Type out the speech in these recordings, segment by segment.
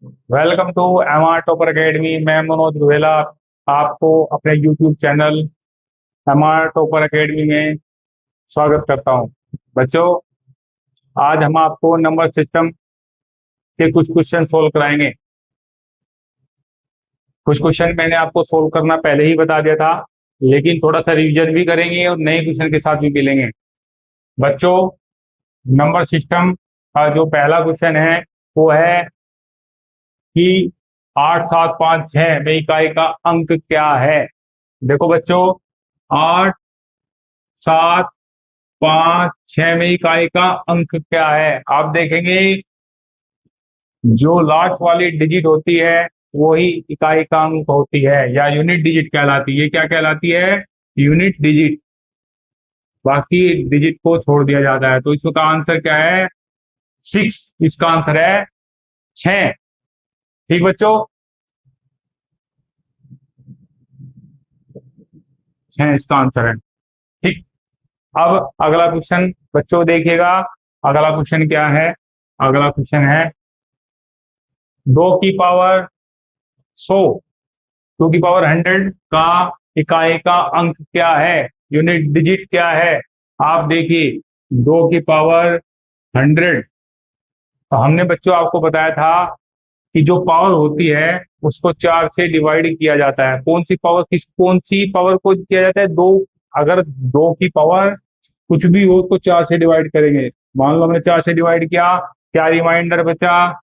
Welcome to MR Topper Academy. मैं मनोज रुहेला आपको अपने YouTube channel MR Topper Academy में स्वागत करता हूं। बच्चों, आज हम आपको नंबर सिस्टम के कुछ क्वेश्चन सोल्व कराएंगे। कुछ क्वेश्चन मैंने आपको सोल्व करना पहले ही बता दिया था, लेकिन थोड़ा सा रिवीजन भी करेंगे और नए क्वेश्चन के साथ भी मिलेंगे। बच्चों, नंबर सिस्टम का जो पहला क्वेश्चन है वो है कि 8756 में इकाई का अंक क्या है। देखो बच्चों, 8756 में इकाई का अंक क्या है। आप देखेंगे जो लास्ट वाली डिजिट होती है वही इकाई का अंक होती है या यूनिट डिजिट कहलाती है। ये क्या कहलाती है? Unit digit. बाकी डिजिट को छोड़ दिया जाता है। तो इसका आंसर क्या है? 6। इसका आंसर है 6। ठीक बच्चों, 6 इसका आंसर है। ठीक। अब अगला क्वेश्चन बच्चों देखिएगा। अगला क्वेश्चन क्या है? अगला क्वेश्चन है 2 की पावर 100, 2 की पावर 100 का इकाई का अंक क्या है, यूनिट डिजिट क्या है। आप देखिए, 2 की पावर 100, तो हमने बच्चों आपको बताया था कि जो पावर होती है उसको 4 से डिवाइड किया जाता है। कौन सी पावर को किया जाता है? दो। अगर 2 की पावर कुछ भी हो उसको 4 से डिवाइड करेंगे। मान लो हमने 4 से डिवाइड किया, क्या रिमाइंडर बचा?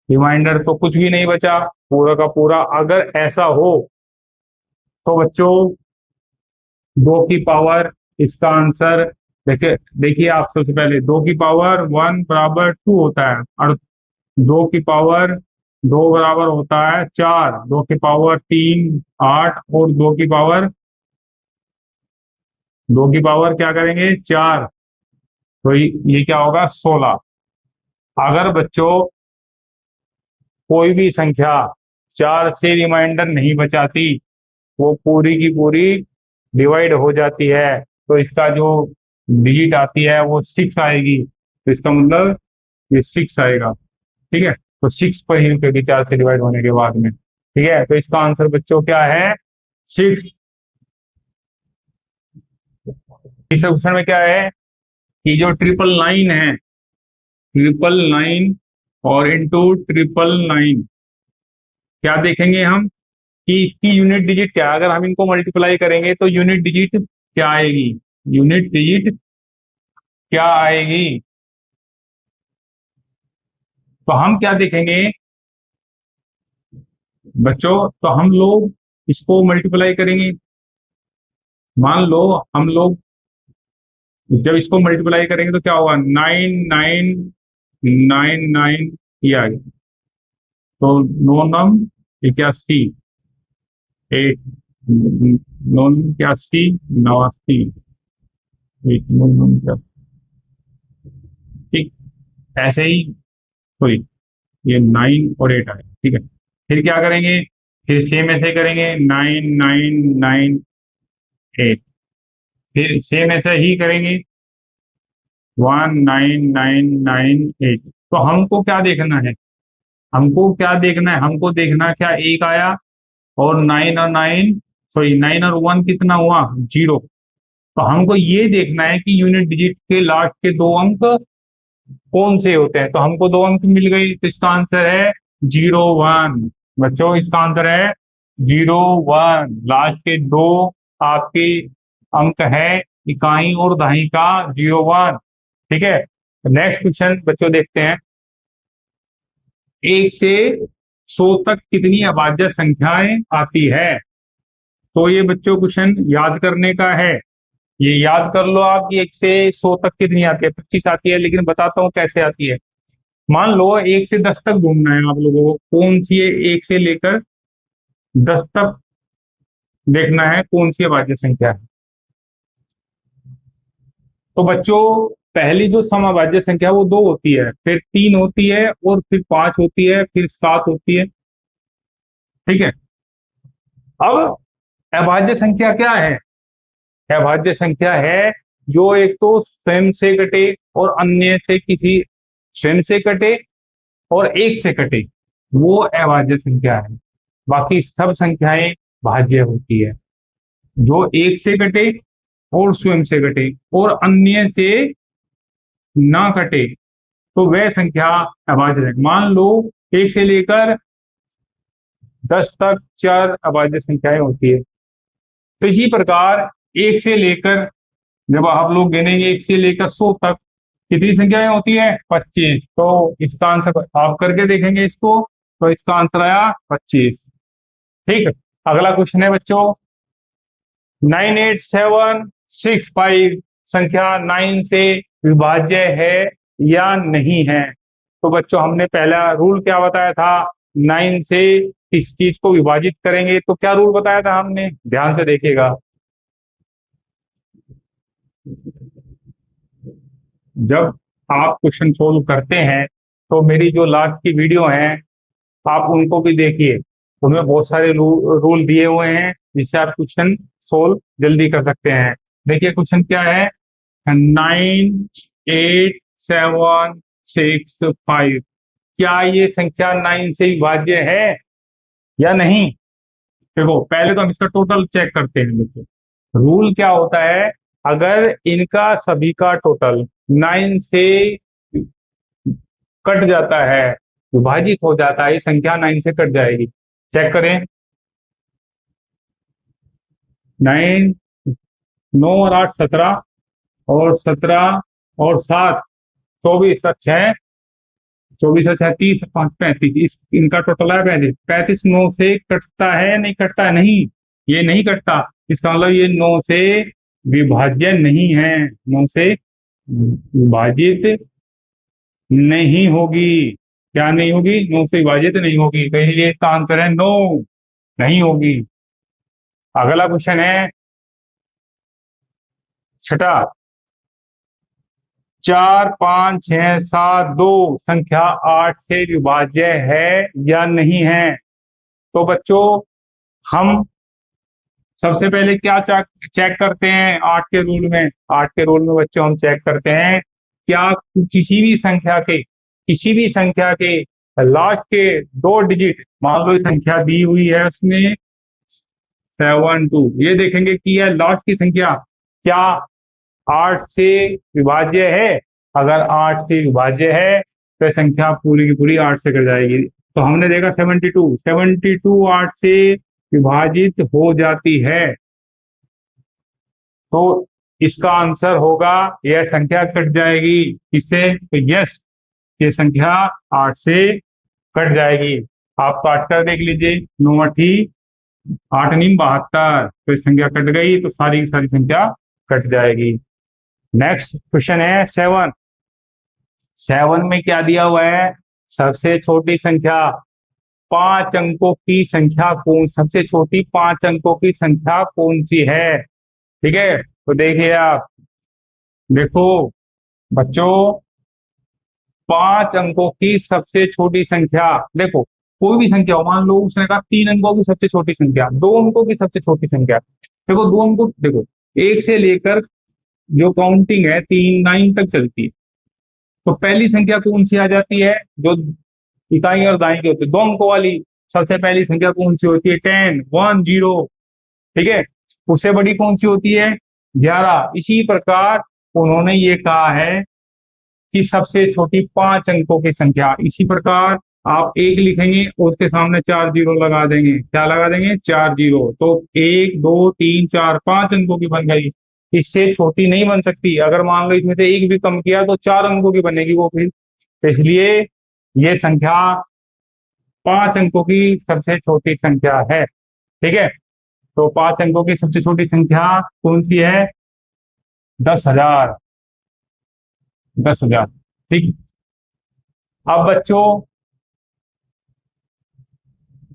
रिमाइंडर तो कुछ भी नहीं बचा, पूरा का पूरा। अगर ऐसा हो तो बच्चों, 2 की पावर, इसका आंसर देखिए। देखिए, आप सबसे पहले 2 की पावर 1 बराबर 2 होता है, और 2 की पावर 2 बराबर होता है 4, 2 की पावर 3 8, और 2 की पावर क्या करेंगे? 4। तो ये क्या होगा? 16। अगर बच्चों कोई भी संख्या 4 से रिमाइंडर नहीं बचाती, वो पूरी की पूरी डिवाइड हो जाती है, तो इसका जो डिजिट आती है वो 6 आएगी। तो इसका मतलब ये 6 आएगा। ठीक है, तो 6 पर ही रुकेगी 4 से डिवाइड होने के बाद में। ठीक है, तो इसका आंसर बच्चों क्या है? 6। इस क्वेश्चन में क्या है कि जो 999 है, 999 और इंटू 999, क्या देखेंगे हम कि इसकी यूनिट डिजिट क्या है। अगर हम इनको मल्टीप्लाई करेंगे तो यूनिट डिजिट क्या आएगी? यूनिट डिजिट क्या आएगी? तो हम क्या देखेंगे बच्चों, तो हम लोग इसको मल्टीप्लाई करेंगे। मान लो हम लोग जब इसको मल्टीप्लाई करेंगे तो क्या होगा? 9999, ये आ गया। तो 9 9 81, 8 9 81, 89, 8 9 9 ठीक। ऐसे ही, सॉरी, ये 9 और 8 आए। ठीक है, फिर क्या करेंगे? फिर सेम ऐसे करेंगे, 9998, फिर सेम ऐसे ही करेंगे, 19998। तो हमको क्या देखना है? हमको क्या देखना है? हमको देखना क्या, एक आया और 9 और 9, सॉरी 9 और 1 कितना हुआ? 0। तो हमको ये देखना है कि यूनिट डिजिट के लास्ट के 2 अंक कौन से होते हैं। तो हमको 2 अंक मिल गई, तो इसका आंसर है 01। बच्चों, इसका आंसर है 01। लास्ट के 2 आपके अंक है इकाई और दहाई का 01। ठीक है, नेक्स्ट क्वेश्चन बच्चों देखते हैं। 1 से 100 तक कितनी अभाज्य संख्याएं आती है? तो ये बच्चों क्वेश्चन याद करने का है। ये याद कर लो आप कि 1 से 100 तक कितनी आती है। 25 आती है, लेकिन बताता हूँ कैसे आती है। मान लो 1 से 10 तक ढूंढना है आप लोगों को। कौन सी है 1 से लेकर 10 तक? देखना है कौन सी अभाज्य संख्या है। तो बच्चों, पहली जो समअभाज्य संख्या वो 2 होती है, फिर 3 होती है, और फिर 5 होती है, फिर 7 होती है। ठीक है, अब अभाज्य संख्या क्या है? अभाज्य संख्या है जो एक तो स्वयं से कटे और अन्य से किसी स्वयं से कटे, और 1 से कटे वो अभाज्य संख्या है। बाकी सब संख्याएं भाज्य होती है। जो 1 से कटे और स्वयं से कटे और अन्य से ना कटे तो वह संख्या अभाज्य है। मान लो 1 से लेकर 10 तक 4 अभाज्य संख्याएं होती है। तो इसी प्रकार 1 से लेकर, जब आप लोग गिनेंगे 1 से लेकर 100 तक कितनी संख्याएं होती है? 25। तो इसका आंसर आप करके देखेंगे इसको, तो इसका आंसर आया 25। ठीक। अगला क्वेश्चन है बच्चों, 98765 संख्या 9 से विभाज्य है या नहीं है? तो बच्चों हमने पहला रूल क्या बताया था? 9 से किस चीज को विभाजित करेंगे, तो क्या रूल बताया था हमने? ध्यान से देखिएगा। जब आप क्वेश्चन सोल्व करते हैं तो मेरी जो लास्ट की वीडियो है आप उनको भी देखिए, उनमें बहुत सारे रूल दिए हुए हैं जिससे आप क्वेश्चन सोल्व जल्दी कर सकते हैं। देखिए क्वेश्चन क्या है, 98765 क्या ये संख्या 9 से विभाज्य है या नहीं? देखो पहले तो हम इसका टोटल चेक करते हैं। देखो रूल क्या होता है, अगर इनका सभी का टोटल 9 से कट जाता है, विभाजित हो जाता है, ये संख्या 9 से कट जाएगी। चेक करें, 9 9 और 8 17 और 17 और 7 24 और 6 24 और 6 30 5 35, इस इनका टोटल है 35। 35 9 से कटता है? नहीं कटता है, नहीं ये नहीं कटता। इसका मतलब ये 9 से विभाज्य नहीं है, 9 से विभाजित नहीं होगी। क्या नहीं होगी? 9 से विभाजित नहीं होगी। तो इसलिए इसका आंसर है नो, नहीं होगी। अगला क्वेश्चन है छठा, 4 5 6 7 2 संख्या 8 से विभाज्य है या नहीं है? तो बच्चों हम सबसे पहले क्या चेक करते हैं 8 के रूल में? 8 के रूल में बच्चों हम चेक करते हैं क्या किसी भी संख्या के लास्ट के 2 डिजिट, मान लो संख्या दी हुई है उसमें 72, ये देखेंगे कि यह लास्ट की संख्या क्या 8 से विभाज्य है। अगर 8 से विभाज्य है तो संख्या पूरी की पूरी 8 से कट जाएगी। तो हमने देखा 72 8 से विभाजित हो जाती है, तो इसका आंसर होगा यह संख्या कट जाएगी। इससे तो यस, ये संख्या 8 से कट जाएगी। आप काट कर देख लीजिए, 9 8 8 9 72, तो ये संख्या कट गई, तो सारी की सारी संख्या कट जाएगी। नेक्स्ट क्वेश्चन है 7। 7 में क्या दिया हुआ है? सबसे छोटी संख्या 5 अंकों की संख्या सबसे छोटी 5 अंकों की संख्या कौन सी है? ठीक है, तो देखिए आप, देखो बच्चों 5 अंकों की सबसे छोटी संख्या, देखो कोई भी संख्या हो, मान लो उसने कहा 3 अंकों की सबसे छोटी संख्या, 2 अंकों की सबसे छोटी संख्या। देखो 2 अंकों, देखो 1 से लेकर जो काउंटिंग है 3 9 तक चलती है, तो पहली संख्या कौन सी आ जाती है? जो इकाई और दाई की होती है 2 अंकों वाली, सबसे पहली संख्या कौन सी होती है? 10 1 0। ठीक है, उससे बड़ी कौन सी होती है? 11। इसी प्रकार उन्होंने ये कहा है कि सबसे छोटी 5 अंकों की संख्या। इसी प्रकार आप 1 लिखेंगे और उसके सामने 4 जीरो लगा देंगे। क्या लगा देंगे? 4 जीरो। तो 1 2 3 4 5 अंकों की बन गई, इससे छोटी नहीं बन सकती। अगर मान लो इसमें से 1 भी कम किया तो 4 अंकों की बनेगी वो फिर। तो इसलिए ये संख्या 5 अंकों की सबसे छोटी संख्या है। ठीक है, तो 5 अंकों की सबसे छोटी संख्या कौन सी है? 10,000। 10,000। ठीक। अब बच्चों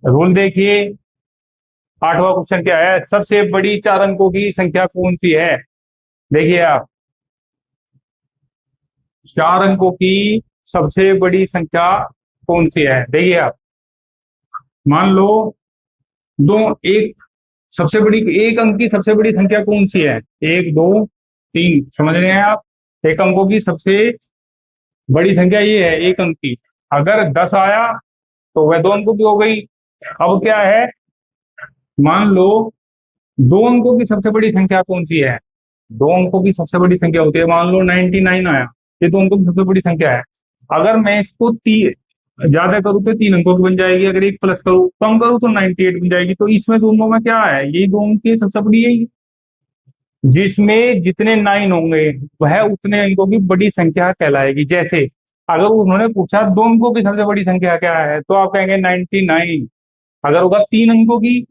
रूल देखिए, 8वां क्वेश्चन क्या है? सबसे बड़ी 4 अंकों की संख्या कौन सी है? देखिए आप, 4 अंकों की सबसे बड़ी संख्या कौन सी है? देखिए आप, मान लो दो एक सबसे बड़ी, 1 अंक की सबसे बड़ी संख्या कौन सी है? 1 2 3, समझ रहे हैं आप? 1 अंकों की सबसे बड़ी संख्या ये है 1 अंक की। अगर 10 आया तो वह 2 अंकों की हो गई। अब क्या है, मान लो 2 अंकों की सबसे बड़ी संख्या कौन सी है? 2 अंकों की सबसे बड़ी संख्या होती है, मान लो 99 आया, ये 2 अंकों की सबसे बड़ी संख्या है। अगर मैं इसको ज्यादा करूँ तो 3 अंकों की बन जाएगी, अगर एक प्लस करूँ कम करूँ तो 98 बन जाएगी। तो इसमें दोनों में क्या है, यही 2 अंक की सबसे बड़ी है। जिसमें जितने 9 होंगे वह उतने अंकों की बड़ी संख्या कहलाएगी। जैसे अगर उन्होंने पूछा 2 अंकों की सबसे बड़ी संख्या क्या है, तो आप कहेंगे 99। अगर होगा 3 अंकों की,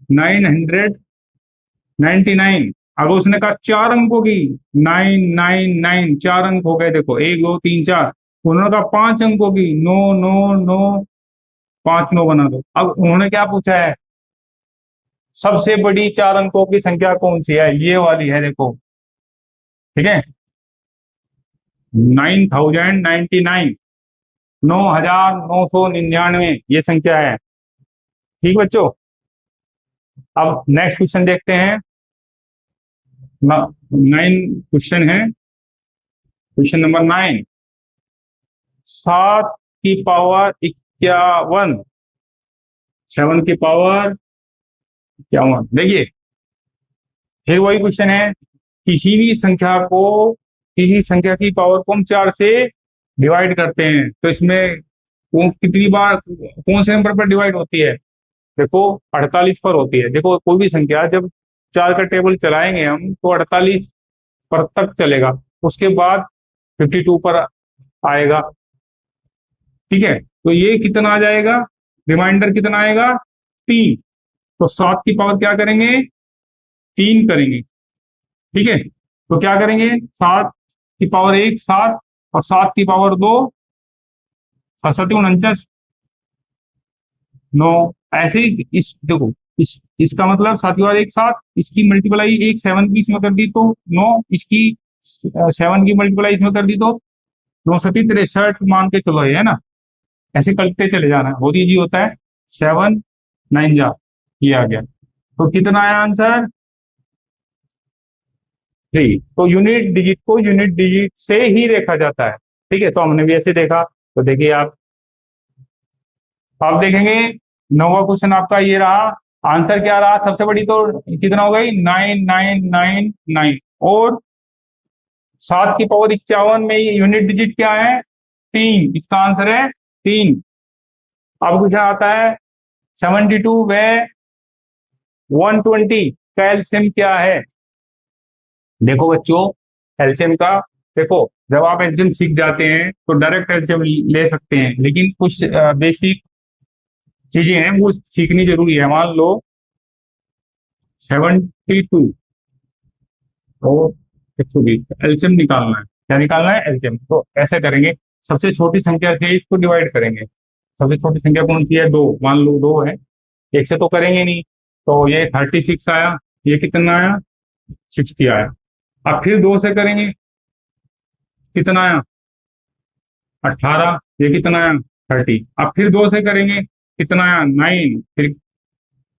999। अगर उसने कहा 4 अंकों की, 999, 4 अंक हो गए, देखो 1 2 3 4। उन्होंने कहा 5 अंकों की, 9 9 9, 5 9 बना दो। अब उन्होंने क्या पूछा है, सबसे बड़ी 4 अंकों की संख्या कौन सी है, ये वाली है, देखो। ठीक है, 9099, 9999 ये संख्या है। ठीक बच्चों, अब नेक्स्ट क्वेश्चन देखते हैं। 9 क्वेश्चन है, क्वेश्चन नंबर 9। 7 की पावर 51, 7 की पावर 51। देखिए, फिर वही क्वेश्चन है, किसी भी संख्या को, किसी संख्या की पावर को हम 4 से डिवाइड करते हैं, तो इसमें वो कितनी बार कौन से नंबर पर डिवाइड होती है? देखो 48 पर होती है। देखो कोई भी संख्या जब 4 का टेबल चलाएंगे हम तो 48 पर तक चलेगा, उसके बाद 52 पर आएगा। ठीक है, तो ये कितना आ जाएगा, रिमाइंडर कितना आएगा, 3। तो 7 की पावर क्या करेंगे, 3 करेंगे। ठीक है, तो क्या करेंगे, 7 की पावर 1 7, और 7 की पावर 2 7 49 9। ऐसे ही इस देखो, इसका मतलब 7 की पावर 1 7, इसकी मल्टीप्लाई एक 7 की इसमें कर दी तो 9, इसकी 7 की मल्टीप्लाई इसमें कर दी तो 9 7 63 मान के चलो, ये है ना। ऐसे करते चले जाना, बहुत ईजी होता है। 7 9 जा, ये आ गया। तो कितना आया आंसर, 3। तो यूनिट डिजिट को यूनिट डिजिट से ही देखा जाता है। ठीक है, तो हमने भी ऐसे देखा। तो देखिए आप देखेंगे 9वां क्वेश्चन आपका ये रहा। आंसर क्या रहा, सबसे बड़ी तो कितना हो गई, 9999। और 7 की पावर 51 में यूनिट डिजिट क्या है, 3। इसका आंसर है 3। अब क्वेश्चन आता है 72 व 120 का एलसीएम क्या है? देखो बच्चों, एलसीएम का, देखो जब आप एलसीएम सीख जाते हैं तो डायरेक्ट एलसीएम ले सकते हैं, लेकिन कुछ बेसिक चीजें हैं वो सीखनी जरूरी है। मान लो 72 और 120, एलसीएम निकालना है। क्या निकालना है, एलसीएम। तो ऐसे करेंगे, सबसे छोटी संख्या से इसको डिवाइड करेंगे। सबसे छोटी संख्या कौन सी है, 2। मान लो 2 है, एक से तो करेंगे नहीं, तो ये 36 आया। ये कितना आया, 60 आया। अब फिर 2 से करेंगे, कितना आया, 18। ये कितना आया, 30। अब फिर 2 से करेंगे, कितना आया, 9। फिर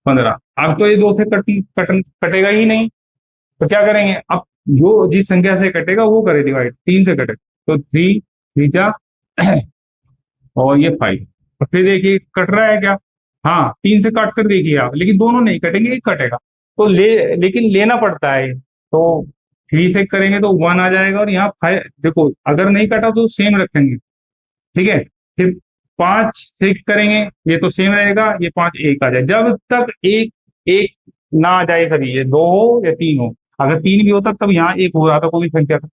15। अब तो ये 2 से कटेगा ही नहीं, तो क्या करेंगे, अब जो जिस संख्या से कटेगा वो करे डिवाइड, 3 से कटे तो 3 3 जा और ये 5। तो फिर देखिए कट रहा है क्या, हाँ 3 से काट कर देखिए आप, लेकिन दोनों नहीं कटेंगे, एक कटेगा। तो लेकिन लेना पड़ता है। तो 3 से करेंगे तो 1 आ जाएगा, और यहाँ 5 देखो, अगर नहीं कटा तो सेम रखेंगे। ठीक है, फिर 5 से करेंगे, ये तो सेम रहेगा, ये 5 एक आ जाए, जब तक एक एक ना आ जाए, सभी ये 2 हो या 3 हो। अगर 3 भी होता तब यहाँ एक हो रहा था कोई संख्या का।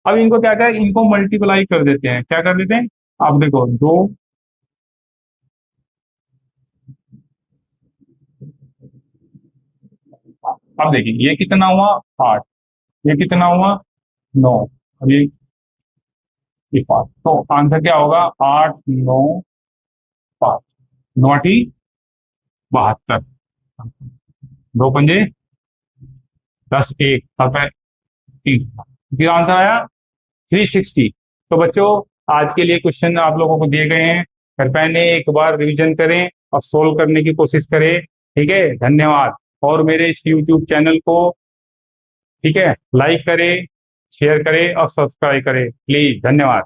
अब इनको क्या क्या, इनको मल्टीप्लाई कर देते हैं। क्या कर देते हैं, अब देखो 2, अब देखिए ये कितना हुआ, 8। ये कितना हुआ, 9। अब ये 5। तो आंसर क्या होगा, 8 9 5, 9 72। 2 पंजे 10, 1 3। फिर आंसर आया 360। तो बच्चों, आज के लिए क्वेश्चन आप लोगों को दिए गए हैं, कृपया इन्हें एक बार रिवीजन करें और सोल्व करने की कोशिश करें। ठीक है, धन्यवाद। और मेरे इस यूट्यूब चैनल को, ठीक है, लाइक करें, शेयर करें और सब्सक्राइब करें प्लीज। धन्यवाद।